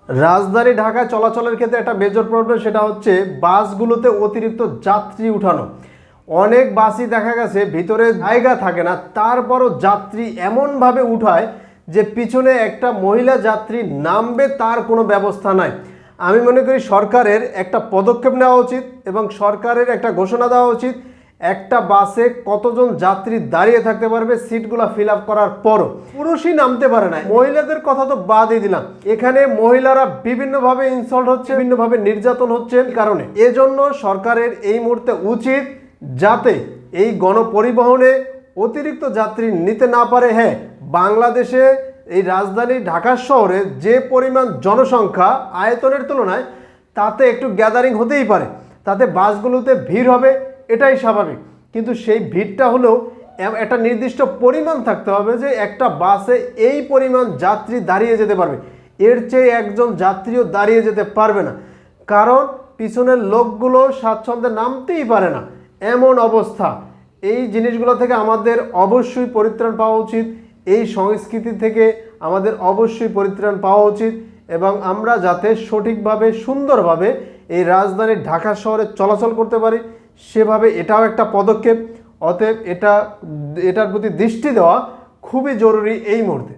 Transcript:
রাজধানী ঢাকায় চলাচলের ক্ষেত্রে একটা মেজর প্রবলেম, সেটা হচ্ছে বাসগুলোতে অতিরিক্ত যাত্রী উঠানো। অনেক বাসই দেখা গেছে ভিতরে জায়গা থাকে না, তারপরও যাত্রী এমনভাবে উঠায় যে পিছনে একটা মহিলা যাত্রী নামবে তার কোনো ব্যবস্থা নাই। আমি মনে করি সরকারের একটা পদক্ষেপ নেওয়া উচিত এবং সরকারের একটা ঘোষণা দেওয়া উচিত, একটা বাসে কতজন যাত্রী দাঁড়িয়ে থাকতে পারবে সিটগুলো ফিল আপ করার পরও। পুরুষই নামতে পারে না, মহিলাদের কথা তো বাদই দিলাম। এখানে মহিলারা বিভিন্নভাবে ইনসাল্ট হচ্ছে, বিভিন্নভাবে নির্যাতন হচ্ছে। কারণে এজন্য সরকারের এই মুহূর্তে উচিত যাতে এই গণপরিবহনে অতিরিক্ত যাত্রী নিতে না পারে। হ্যাঁ, বাংলাদেশে এই রাজধানী ঢাকা শহরে যে পরিমাণ জনসংখ্যা আয়তনের তুলনায় তাতে একটু গ্যাদারিং হতেই পারে, তাতে বাসগুলোতে ভিড় হবে, এটাই স্বাভাবিক। কিন্তু সেই ভিড়টা হলেও একটা নির্দিষ্ট পরিমাণ থাকতে হবে যে একটা বাসে এই পরিমাণ যাত্রী দাঁড়িয়ে যেতে পারবে, এর চেয়ে একজন যাত্রীও দাঁড়িয়ে যেতে পারবে না। কারণ পিছনের লোকগুলো স্বাচ্ছন্দ্যে নামতেই পারে না, এমন অবস্থা। এই জিনিসগুলো থেকে আমাদের অবশ্যই পরিত্রাণ পাওয়া উচিত, এই সংস্কৃতি থেকে আমাদের অবশ্যই পরিত্রাণ পাওয়া উচিত এবং আমরা যাতে সঠিকভাবে সুন্দরভাবে এই রাজধানী ঢাকা শহরে চলাচল করতে পারি সেভাবে এটাও একটা পদক্ষেপ। অতএব এটার প্রতি দৃষ্টি দেওয়া খুবই জরুরি এই মুহূর্তে।